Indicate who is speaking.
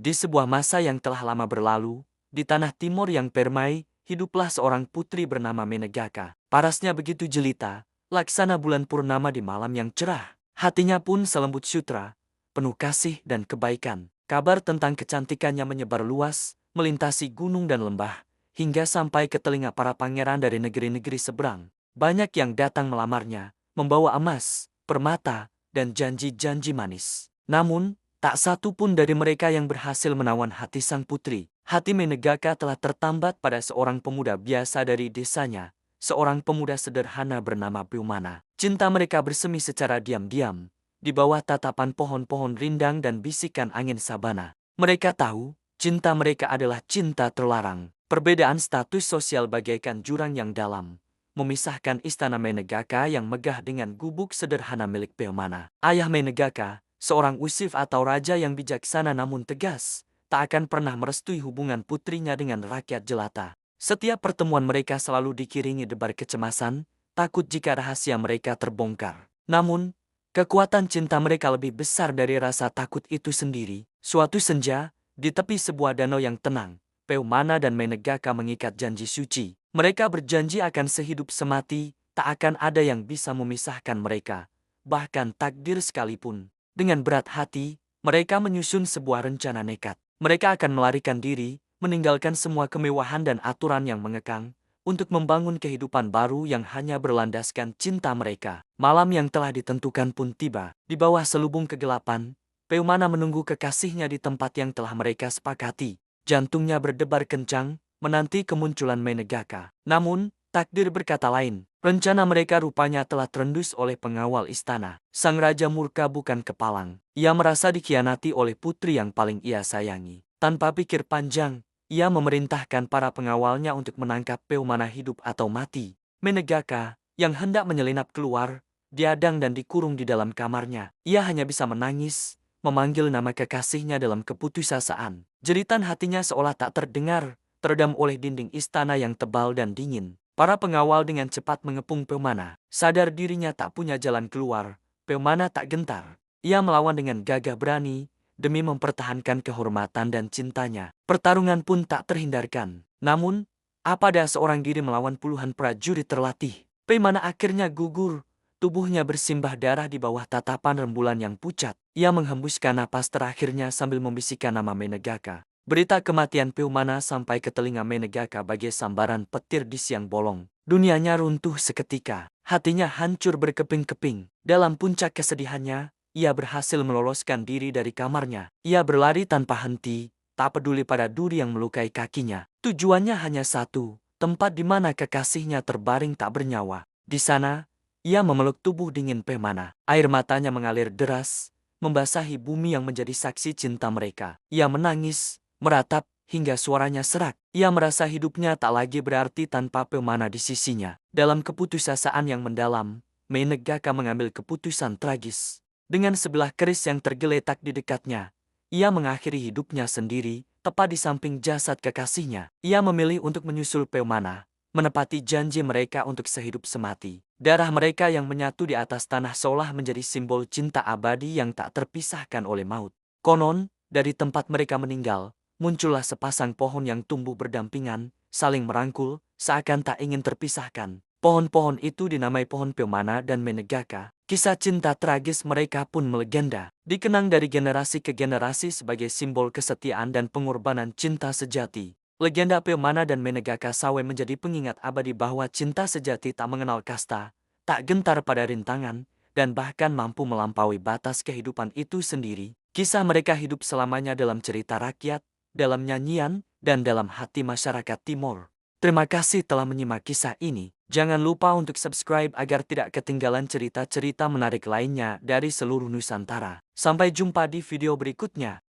Speaker 1: Di sebuah masa yang telah lama berlalu, di tanah timur yang permai, hiduplah seorang putri bernama Menegaka. Parasnya begitu jelita, laksana bulan purnama di malam yang cerah. Hatinya pun selembut sutra, penuh kasih dan kebaikan. Kabar tentang kecantikannya menyebar luas, melintasi gunung dan lembah, hingga sampai ke telinga para pangeran dari negeri-negeri seberang. Banyak yang datang melamarnya, membawa emas, permata, dan janji-janji manis. Namun, tak satu pun dari mereka yang berhasil menawan hati sang putri. Hati Menegaka telah tertambat pada seorang pemuda biasa dari desanya, seorang pemuda sederhana bernama Peumana. Cinta mereka bersemi secara diam-diam, di bawah tatapan pohon-pohon rindang dan bisikan angin sabana. Mereka tahu, cinta mereka adalah cinta terlarang. Perbedaan status sosial bagaikan jurang yang dalam, memisahkan istana Menegaka yang megah dengan gubuk sederhana milik Peumana. Ayah Menegaka, seorang usif atau raja yang bijaksana namun tegas, tak akan pernah merestui hubungan putrinya dengan rakyat jelata. Setiap pertemuan mereka selalu dikiringi debar kecemasan, takut jika rahasia mereka terbongkar. Namun, kekuatan cinta mereka lebih besar dari rasa takut itu sendiri. Suatu senja, di tepi sebuah danau yang tenang, Peumana dan Menegaka mengikat janji suci. Mereka berjanji akan sehidup semati, tak akan ada yang bisa memisahkan mereka, bahkan takdir sekalipun. Dengan berat hati, mereka menyusun sebuah rencana nekat. Mereka akan melarikan diri, meninggalkan semua kemewahan dan aturan yang mengekang, untuk membangun kehidupan baru yang hanya berlandaskan cinta mereka. Malam yang telah ditentukan pun tiba. Di bawah selubung kegelapan, Peumana menunggu kekasihnya di tempat yang telah mereka sepakati. Jantungnya berdebar kencang, menanti kemunculan Menegaka. Namun, takdir berkata lain. Rencana mereka rupanya telah terendus oleh pengawal istana. Sang raja murka bukan kepalang. Ia merasa dikhianati oleh putri yang paling ia sayangi. Tanpa pikir panjang, ia memerintahkan para pengawalnya untuk menangkap Peumana hidup atau mati. Menegaka, yang hendak menyelinap keluar, diadang dan dikurung di dalam kamarnya. Ia hanya bisa menangis, memanggil nama kekasihnya dalam keputusasaan. Jeritan hatinya seolah tak terdengar, teredam oleh dinding istana yang tebal dan dingin. Para pengawal dengan cepat mengepung Peumana. Sadar dirinya tak punya jalan keluar, Peumana tak gentar. Ia melawan dengan gagah berani, demi mempertahankan kehormatan dan cintanya. Pertarungan pun tak terhindarkan. Namun, apa daya seorang diri melawan puluhan prajurit terlatih? Peumana akhirnya gugur, tubuhnya bersimbah darah di bawah tatapan rembulan yang pucat. Ia menghembuskan napas terakhirnya sambil membisikkan nama Menegaka. Berita kematian Peumana sampai ke telinga Menegaka bagai sambaran petir di siang bolong. Dunianya runtuh seketika. Hatinya hancur berkeping-keping. Dalam puncak kesedihannya, ia berhasil meloloskan diri dari kamarnya. Ia berlari tanpa henti, tak peduli pada duri yang melukai kakinya. Tujuannya hanya satu, tempat di mana kekasihnya terbaring tak bernyawa. Di sana, ia memeluk tubuh dingin Peumana. Air matanya mengalir deras, membasahi bumi yang menjadi saksi cinta mereka. Ia menangis, meratap, hingga suaranya serak. Ia merasa hidupnya tak lagi berarti tanpa Peumana di sisinya. Dalam keputusasaan yang mendalam, Menegaka mengambil keputusan tragis. Dengan sebelah keris yang tergeletak di dekatnya, ia mengakhiri hidupnya sendiri, tepat di samping jasad kekasihnya. Ia memilih untuk menyusul Peumana, menepati janji mereka untuk sehidup semati. Darah mereka yang menyatu di atas tanah seolah menjadi simbol cinta abadi yang tak terpisahkan oleh maut. Konon, dari tempat mereka meninggal, muncullah sepasang pohon yang tumbuh berdampingan, saling merangkul, seakan tak ingin terpisahkan. Pohon-pohon itu dinamai pohon Peumana dan Menegaka. Kisah cinta tragis mereka pun melegenda, dikenang dari generasi ke generasi sebagai simbol kesetiaan dan pengorbanan cinta sejati. Legenda Peumana dan Menegaka Sawe menjadi pengingat abadi bahwa cinta sejati tak mengenal kasta, tak gentar pada rintangan, dan bahkan mampu melampaui batas kehidupan itu sendiri. Kisah mereka hidup selamanya dalam cerita rakyat, dalam nyanyian, dan dalam hati masyarakat Timor. Terima kasih telah menyimak kisah ini. Jangan lupa untuk subscribe agar tidak ketinggalan cerita-cerita menarik lainnya dari seluruh Nusantara. Sampai jumpa di video berikutnya.